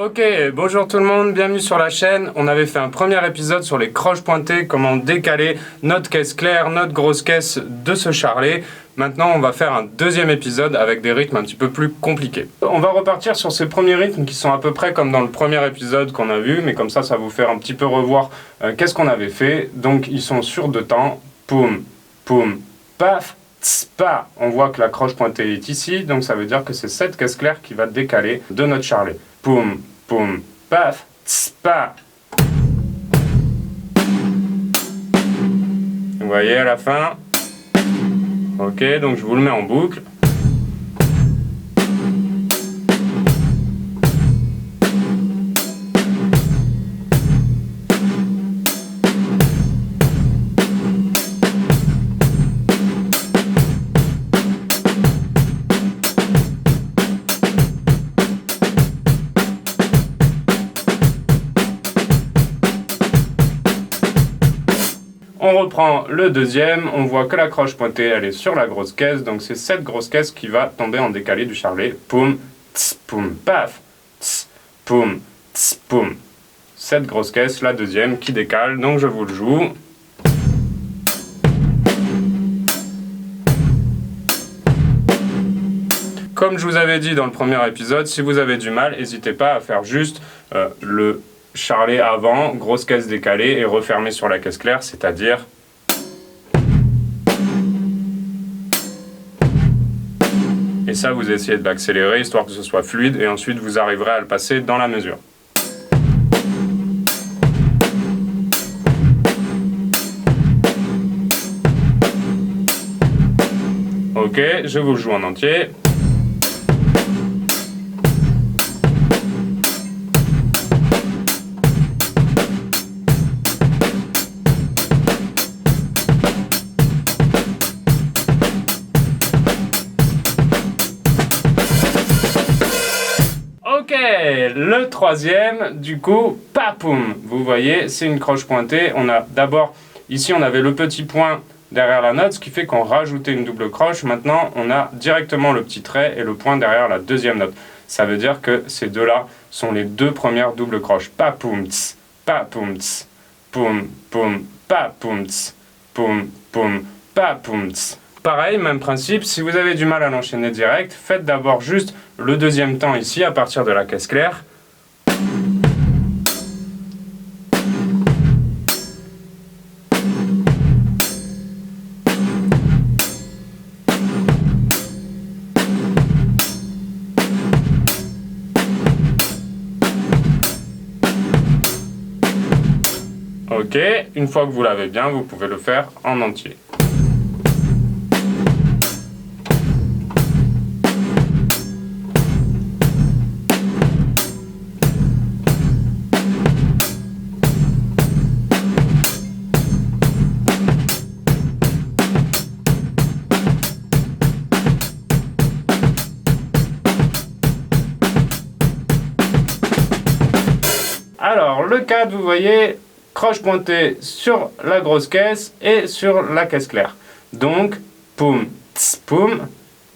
Ok, bonjour tout le monde, bienvenue sur la chaîne. On avait fait un premier épisode sur les croches pointées, comment décaler notre caisse claire, notre grosse caisse de ce charlet. Maintenant, on va faire un deuxième épisode avec des rythmes un petit peu plus compliqués. On va repartir sur ces premiers rythmes qui sont à peu près comme dans le premier épisode qu'on a vu, mais comme ça va vous faire un petit peu revoir qu'est-ce qu'on avait fait. Donc, ils sont sur 2 temps. Poum, poum, paf, tss, pa. On voit que la croche pointée est ici, donc ça veut dire que c'est cette caisse claire qui va décaler de notre charlet. Poum, poum, paf, tss, pa. Vous voyez à la fin. Ok, donc je vous le mets en boucle. On reprend le deuxième, on voit que la croche pointée elle est sur la grosse caisse, donc c'est cette grosse caisse qui va tomber en décalé du charlet. Poum, tss, poum, paf, tss, poum, tss, poum. Cette grosse caisse, la deuxième qui décale, donc je vous le joue. Comme je vous avais dit dans le premier épisode, si vous avez du mal, n'hésitez pas à faire juste le charlet avant, grosse caisse décalée et refermer sur la caisse claire, c'est-à-dire et ça vous essayez de l'accélérer histoire que ce soit fluide et ensuite vous arriverez à le passer dans la mesure. Ok, je vous le joue en entier. Ok, le troisième, du coup, papoum. Vous voyez, c'est une croche pointée. On a d'abord, ici on avait le petit point derrière la note, ce qui fait qu'on rajoutait une double croche. Maintenant, on a directement le petit trait et le point derrière la deuxième note. Ça veut dire que ces deux-là sont les deux premières doubles croches. Papoum, tss, papoum, tss, poum, poum, papoum, tss, poum, poum, papoum, tss. Pareil, même principe, si vous avez du mal à l'enchaîner direct, faites d'abord juste le deuxième temps ici à partir de la caisse claire. Ok, une fois que vous l'avez bien, vous pouvez le faire en entier. Alors, le 4, vous voyez, croche pointée sur la grosse caisse et sur la caisse claire. Donc, poum, tss, poum,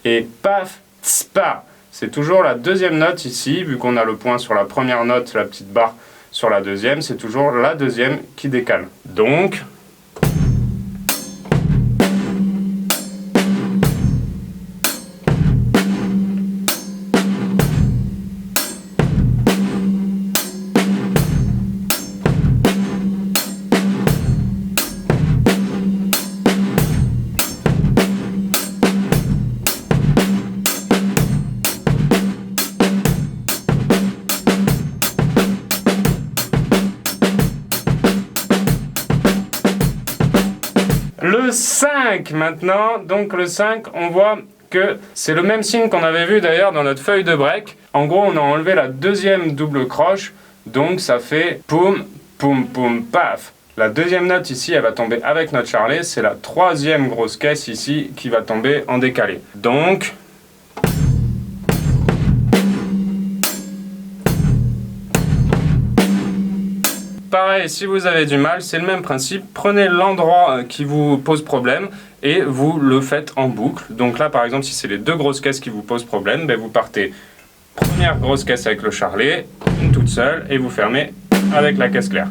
et paf, tss, pa. C'est toujours la deuxième note ici, vu qu'on a le point sur la première note, la petite barre sur la deuxième, c'est toujours la deuxième qui décale. Donc, le 5 maintenant, donc le 5, on voit que c'est le même signe qu'on avait vu d'ailleurs dans notre feuille de break. En gros, on a enlevé la deuxième double croche, donc ça fait poum, poum, poum, paf. La deuxième note ici, elle va tomber avec notre charlet, c'est la troisième grosse caisse ici qui va tomber en décalé. Donc, pareil, si vous avez du mal, c'est le même principe. Prenez l'endroit qui vous pose problème et vous le faites en boucle. Donc là, par exemple, si c'est les deux grosses caisses qui vous posent problème, ben vous partez Première grosse caisse avec le charlet, une toute seule, et vous fermez avec la caisse claire.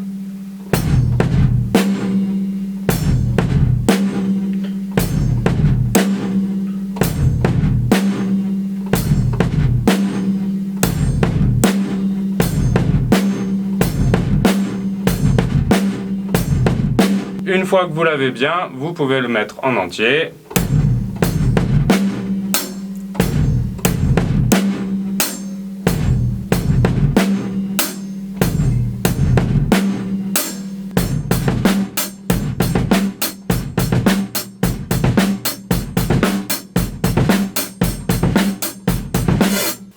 Une fois que vous l'avez bien, vous pouvez le mettre en entier.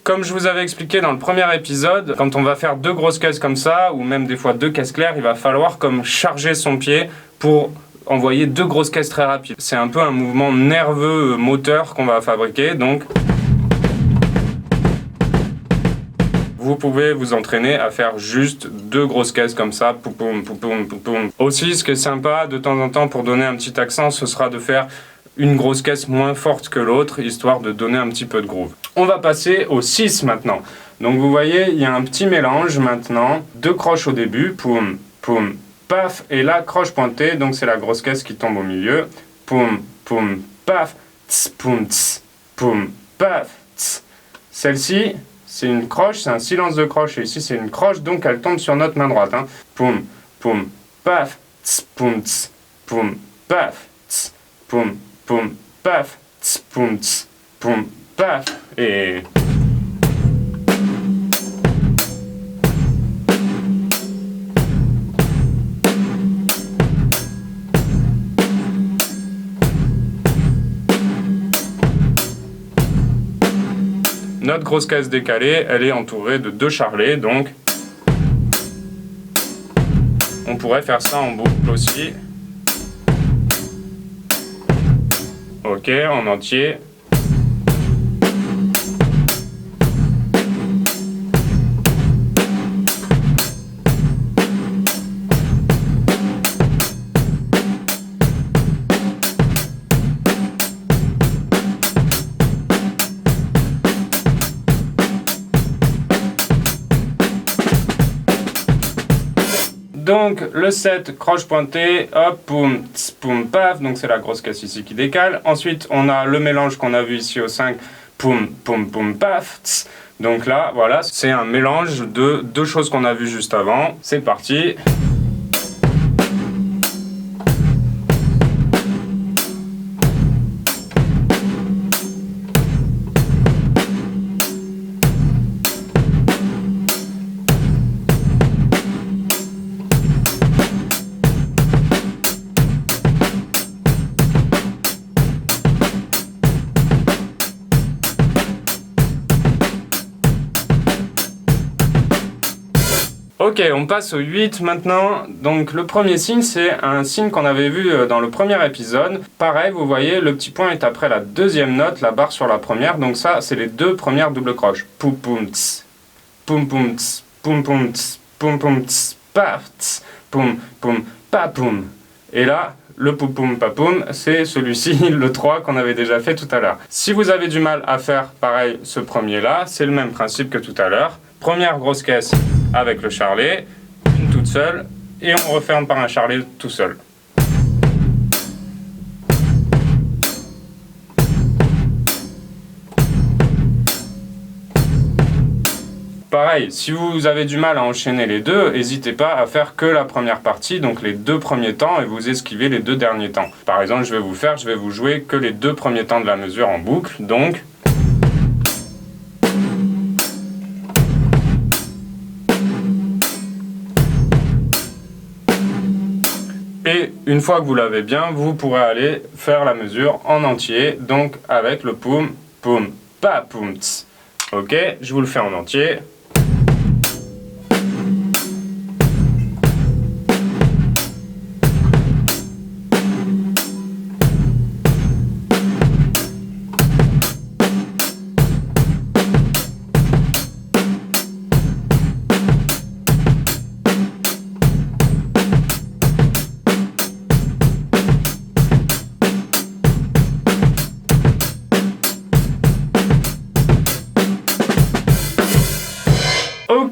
Comme je vous avais expliqué dans le premier épisode, quand on va faire 2 grosses caisses comme ça, ou même des fois 2 caisses claires, il va falloir comme charger son pied pour envoyer 2 grosses caisses très rapides. C'est un peu un mouvement nerveux moteur qu'on va fabriquer, donc vous pouvez vous entraîner à faire juste 2 grosses caisses comme ça, poupoum, poupoum, poupoum. Aussi, ce qui est sympa de temps en temps pour donner un petit accent, ce sera de faire une grosse caisse moins forte que l'autre, histoire de donner un petit peu de groove. On va passer au 6 maintenant. Donc vous voyez, il y a un petit mélange maintenant. 2 croches au début, poum, poum, paf, et là, croche pointée, donc c'est la grosse caisse qui tombe au milieu. Poum, poum, paf, tss, poum, tss, poum, paf, tss. Celle-ci, c'est une croche, c'est un silence de croche, et ici c'est une croche, donc elle tombe sur notre main droite. Hein. Poum, poum, paf, tss, poum, tss, poum, paf, tss, poum, poum, paf, tss, poum, tss, poum, paf, et... Notre grosse caisse décalée, elle est entourée de 2 charlets, donc on pourrait faire ça en boucle aussi. Ok, en entier. Donc le 7, croche pointée, hop, poum, tss, poum, paf, donc c'est la grosse caisse ici qui décale. Ensuite on a le mélange qu'on a vu ici au 5, poum, poum, poum, paf, tss. Donc là, voilà, c'est un mélange de 2 choses qu'on a vues juste avant. C'est parti. Ok, on passe au 8 maintenant. Donc le premier signe, c'est un signe qu'on avait vu dans le premier épisode. Pareil, vous voyez, le petit point est après la deuxième note, la barre sur la première. Donc ça, c'est les 2 premières doubles croches. Poum poum tss, poum poum tss, poum poum tss, poum poum tss, paf tss, poum poum pa poum. Et là, le poum poum pa poum, c'est celui-ci, le 3 qu'on avait déjà fait tout à l'heure. Si vous avez du mal à faire pareil ce premier-là, c'est le même principe que tout à l'heure. Première grosse caisse avec le charlet, une toute seule, et on referme par un charlet tout seul. Pareil, si vous avez du mal à enchaîner les deux, n'hésitez pas à faire que la première partie, donc les 2 premiers temps, et vous esquivez les 2 derniers temps. Par exemple, je vais vous jouer que les 2 premiers temps de la mesure en boucle, donc... Et une fois que vous l'avez bien, vous pourrez aller faire la mesure en entier, donc avec le poum, poum, pa, poum, tss. Ok, je vous le fais en entier.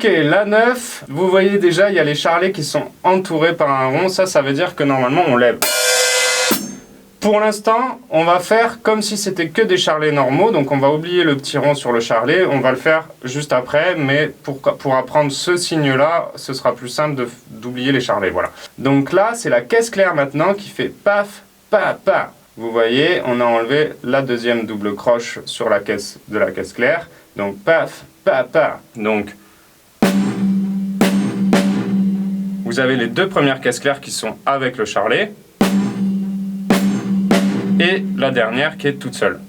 Ok, la 9, vous voyez déjà, il y a les charlets qui sont entourés par un rond. Ça veut dire que normalement, on lève. Pour l'instant, on va faire comme si c'était que des charlets normaux. Donc, on va oublier le petit rond sur le charlet. On va le faire juste après. Mais pour apprendre ce signe-là, ce sera plus simple d'oublier les charlets. Voilà. Donc là, c'est la caisse claire maintenant qui fait paf, pa, pa. Vous voyez, on a enlevé la deuxième double croche sur la caisse de la caisse claire. Donc, paf, pa, pa. Donc, vous avez les deux premières caisses claires qui sont avec le charlet. Et la dernière qui est toute seule.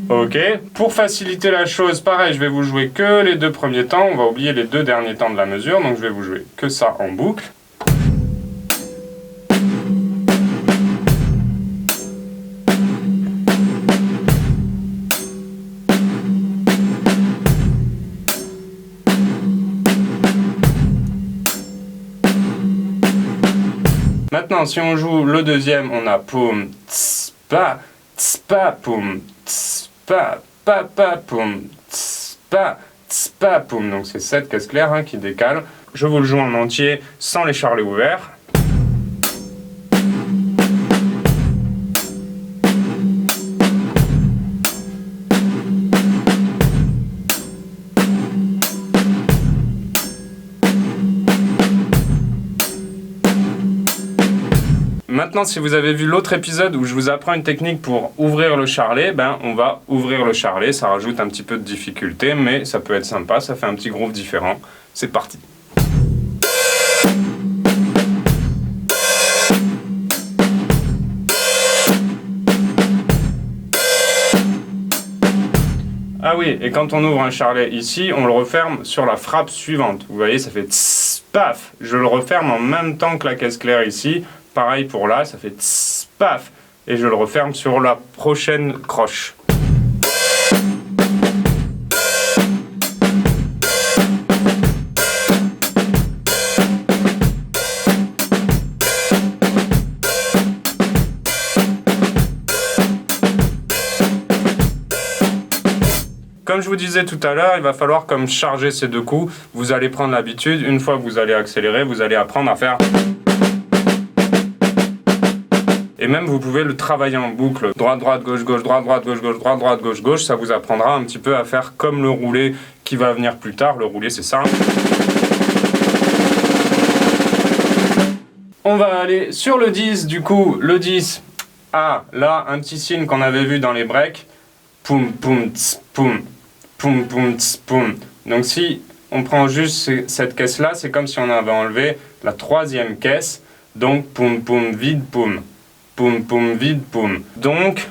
Ok, pour faciliter la chose, pareil, je vais vous jouer que les deux premiers temps. On va oublier les deux derniers temps de la mesure, donc je vais vous jouer que ça en boucle. Maintenant, si on joue le deuxième, on a poum, ts, pa, poum, ts, pa, poum, ts, pa, poum. Donc c'est cette caisse claire hein, qui décale. Je vous le joue en entier sans les charlets ouverts. Maintenant, si vous avez vu l'autre épisode où je vous apprends une technique pour ouvrir le charlet, ben, on va ouvrir le charlet. Ça rajoute un petit peu de difficulté, mais ça peut être sympa, ça fait un petit groove différent. C'est parti. Ah oui, et quand on ouvre un charlet ici, on le referme sur la frappe suivante. Vous voyez, ça fait tss, paf. Je le referme en même temps que la caisse claire ici. Pareil pour là, ça fait tss, paf. Et je le referme sur la prochaine croche. Comme je vous disais tout à l'heure, il va falloir comme charger ces deux coups. Vous allez prendre l'habitude, une fois que vous allez accélérer, vous allez apprendre à faire... Et même vous pouvez le travailler en boucle. Droite, droite, gauche, gauche, droite, droite, gauche, gauche, droite, droite, gauche, gauche. Ça vous apprendra un petit peu à faire comme le roulé qui va venir plus tard. Le roulé, c'est ça. On va aller sur le 10. Du coup, le 10 a là un petit signe qu'on avait vu dans les breaks. Poum, poum, tss, poum. Poum, poum, tss, poum. Donc si on prend juste cette caisse-là, c'est comme si on avait enlevé la troisième caisse. Donc, poum, poum, vide, poum. Poum, poum, vide, poum. Donc,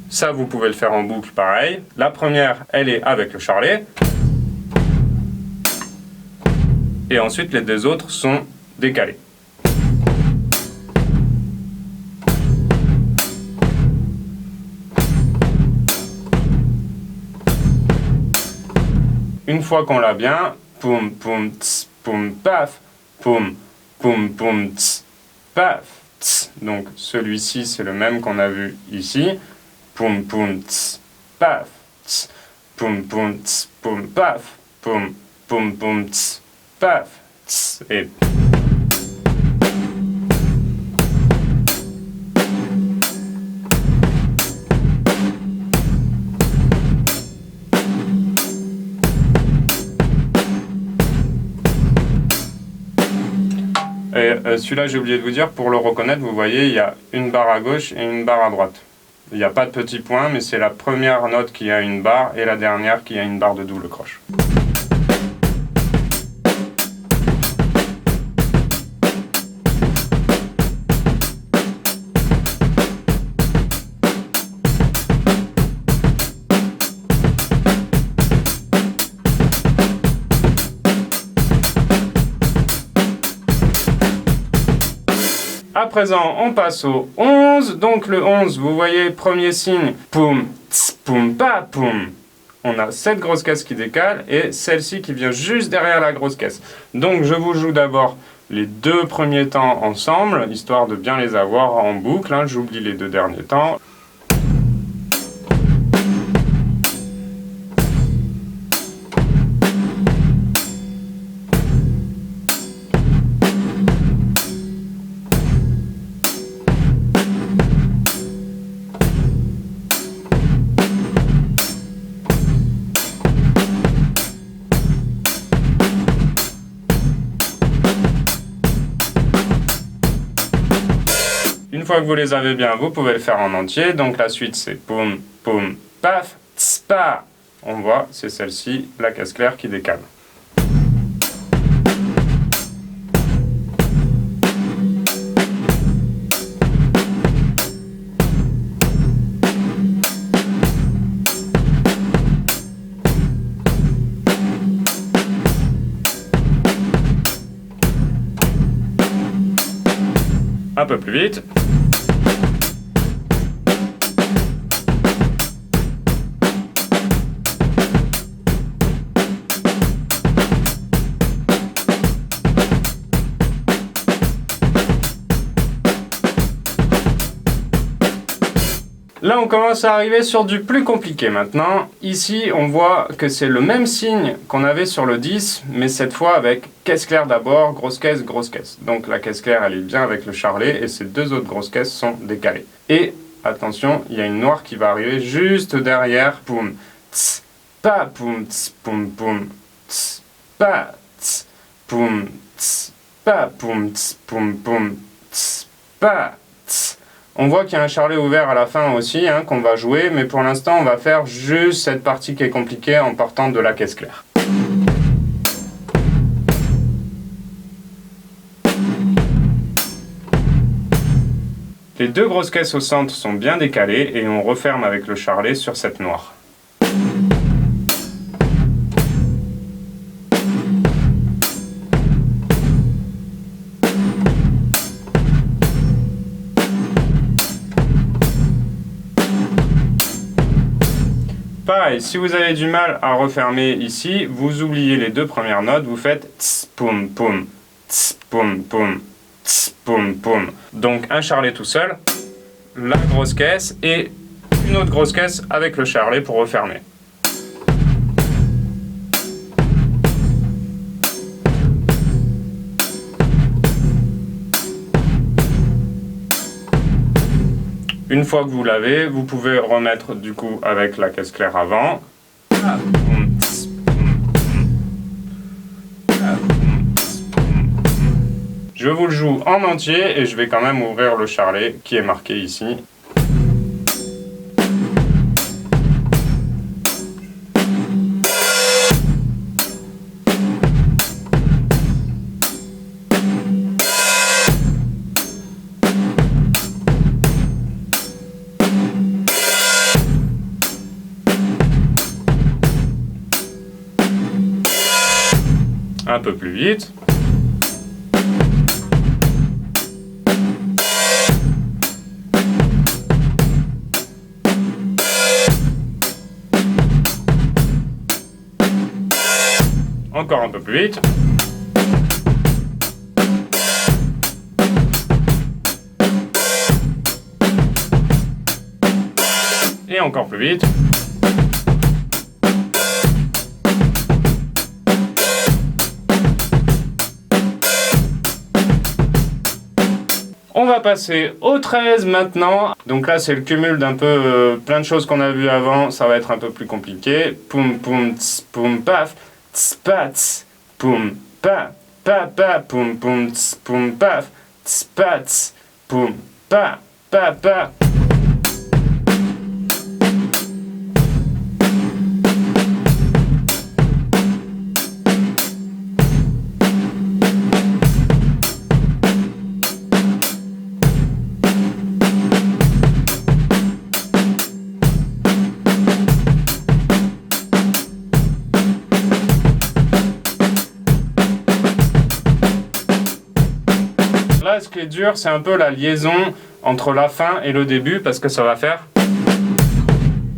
ça, vous pouvez le faire en boucle, pareil. La première, elle est avec le charlet. Et ensuite, les deux autres sont décalés. Une fois qu'on l'a bien, poum, poum, tss, poum, paf, poum, poum, poum, tss, paf, tss. Donc celui-ci, c'est le même qu'on a vu ici. Poum, poum, tss, paf, tss, poum, poum, tss, poum, paf, poum, poum, poum, tss, paf, tss, et... Et celui-là, j'ai oublié de vous dire, pour le reconnaître, vous voyez, il y a une barre à gauche et une barre à droite. Il n'y a pas de petit point, mais c'est la première note qui a une barre et la dernière qui a une barre de double croche. À présent, on passe au 11. Donc le 11, vous voyez, premier signe, poum, tss, poum, pa, poum. on a cette grosse caisse qui décale et celle-ci qui vient juste derrière la grosse caisse. Donc je vous joue d'abord les 2 premiers temps ensemble, histoire de bien les avoir en boucle, hein. J'oublie les 2 derniers temps. Une fois que vous les avez bien, vous pouvez le faire en entier. Donc la suite c'est poum, poum, paf, ts, pa. On voit, c'est celle-ci, la caisse claire qui décale. Un peu plus vite. Là, on commence à arriver sur du plus compliqué maintenant. Ici, on voit que c'est le même signe qu'on avait sur le 10, mais cette fois avec caisse claire d'abord, grosse caisse, grosse caisse. Donc la caisse claire, elle est bien avec le charlet et ces 2 autres grosses caisses sont décalées. Et attention, il y a une noire qui va arriver juste derrière. Poum, ts, pa, poum, ts, poum, poum, ts, pa, ts, poum, ts, pa, poum, ts, poum, poum, ts, pa, ts. On voit qu'il y a un charlet ouvert à la fin aussi, hein, qu'on va jouer, mais pour l'instant on va faire juste cette partie qui est compliquée en partant de la caisse claire. Les 2 grosses caisses au centre sont bien décalées et on referme avec le charlet sur cette noire. Pareil, si vous avez du mal à refermer ici, vous oubliez les 2 premières notes, vous faites ts, poum, poum, ts, poum, poum, ts, poum, poum. Donc un charlet tout seul, la grosse caisse et une autre grosse caisse avec le charlet pour refermer. Une fois que vous l'avez, vous pouvez remettre du coup avec la caisse claire avant. Je vous le joue en entier et je vais quand même ouvrir le charlet qui est marqué ici. Un peu plus vite. Encore un peu plus vite. Et encore plus vite. On va passer au 13 maintenant. Donc là, c'est le cumul d'un peu plein de choses qu'on a vues avant. Ça va être un peu plus compliqué. Poum, poum, ts, poum, paf. Ts, pa, ts, poum, pa. Pa, pa, poum, poum, ts, poum, paf. Ts, pa, ts, poum, pa. Pa, pa. Là, ce qui est dur, c'est un peu la liaison entre la fin et le début, parce que ça va faire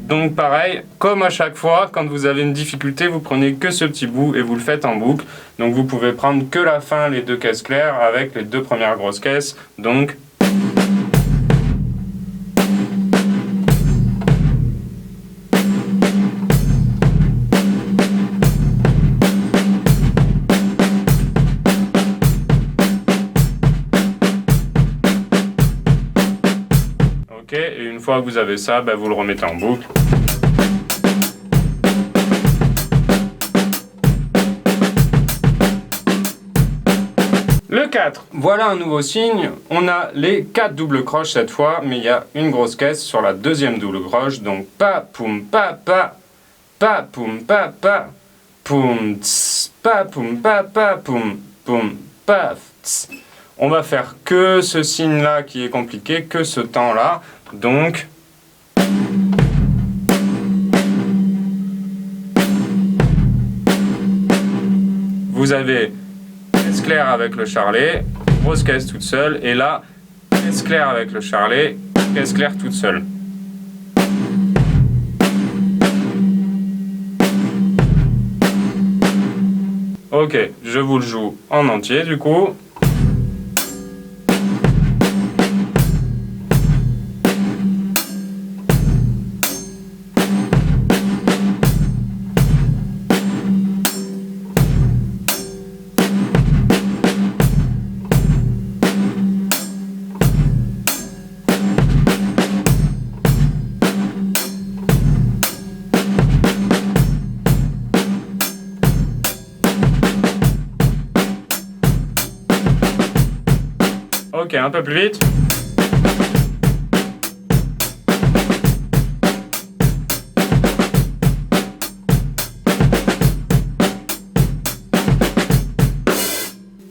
Donc pareil, comme à chaque fois, quand vous avez une difficulté, vous prenez que ce petit bout et vous le faites en boucle. Donc vous pouvez prendre que la fin, les deux caisses claires, avec les deux premières grosses caisses. Donc... Ok, et une fois que vous avez ça, vous le remettez en boucle. Le 4, voilà un nouveau signe. On a les 4 doubles croches cette fois, mais il y a une grosse caisse sur la deuxième double croche. Donc pa poum pa pa, pa poum pa pa, poum ts, pa poum pa pa, poum poum pa ts. On va faire que ce signe-là qui est compliqué, que ce temps-là. Donc... vous avez caisse claire avec le charlet, grosse caisse toute seule, et là, caisse claire avec le charlet, caisse claire toute seule. Ok, je vous le joue en entier du coup. Ok, un peu plus vite.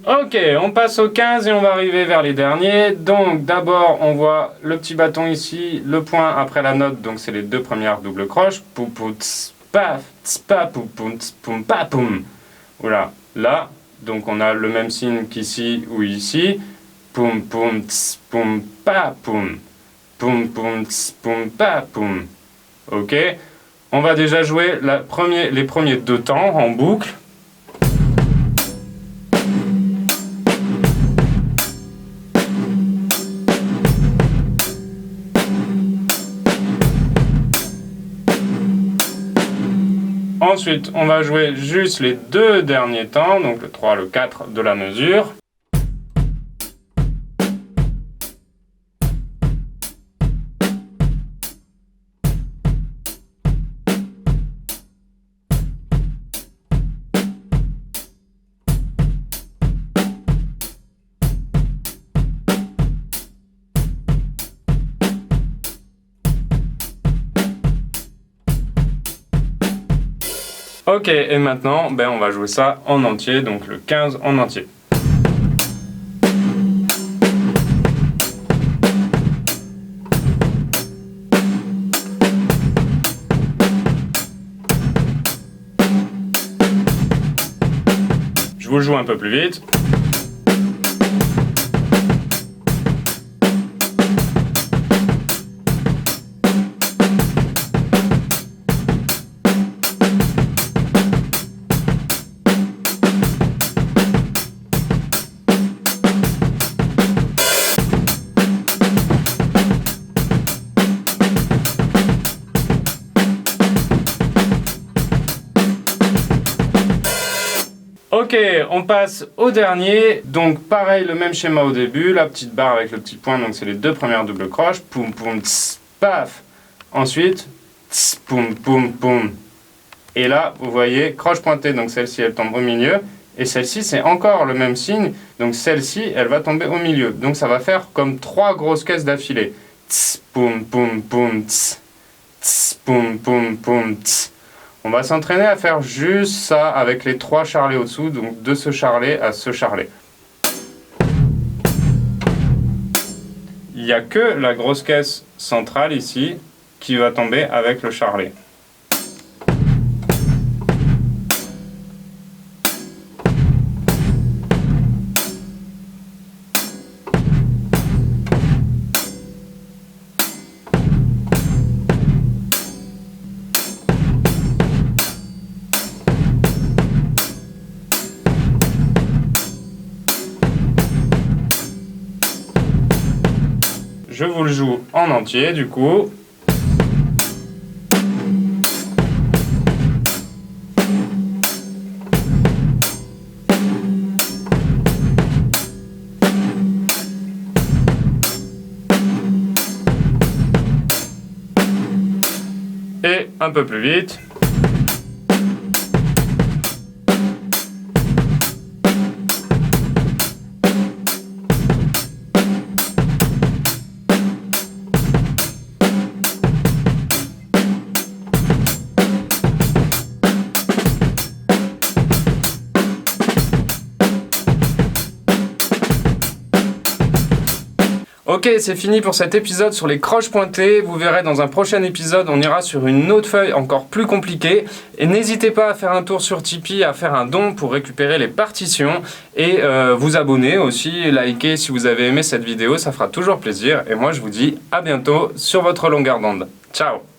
Ok, on passe au 15 et on va arriver vers les derniers. Donc d'abord on voit le petit bâton ici, le point après la note, donc c'est les deux premières doubles croches. Poum poum ts paf ts pa poum poum ts poum pa poum. Voilà, là, donc on a le même signe qu'ici ou ici. Poum poum ts poum pa poum. Poum poum ts poum pa poum. Ok, on va déjà jouer les premiers deux temps en boucle. Ensuite, on va jouer juste les deux derniers temps, donc le 3, le 4 de la mesure. Ok, et maintenant, on va jouer ça en entier, donc le 15 en entier. Je vous le joue un peu plus vite. Ok, on passe au dernier. Donc pareil, le même schéma au début, la petite barre avec le petit point, donc c'est les deux premières doubles croches. Poum poum tss, paf. Ensuite, tss, poum poum poum. Et là, vous voyez, croche pointée, donc celle-ci elle tombe au milieu. Et celle-ci c'est encore le même signe, donc celle-ci elle va tomber au milieu. Donc ça va faire comme trois grosses caisses d'affilée. Tss, poum poum poum tss. Tss, poum poum poum tss. On va s'entraîner à faire juste ça avec les trois charlets au-dessous, donc de ce charlet à ce charlet. Il n'y a que la grosse caisse centrale ici qui va tomber avec le charlet. je vous le joue en entier du coup. Et un peu plus vite. Ok, c'est fini pour cet épisode sur les croches pointées. Vous verrez dans un prochain épisode, on ira sur une autre feuille encore plus compliquée. Et n'hésitez pas à faire un tour sur Tipeee, à faire un don pour récupérer les partitions. Et vous abonner aussi, liker si vous avez aimé cette vidéo, ça fera toujours plaisir. Et moi je vous dis à bientôt sur votre longueur d'onde. Ciao!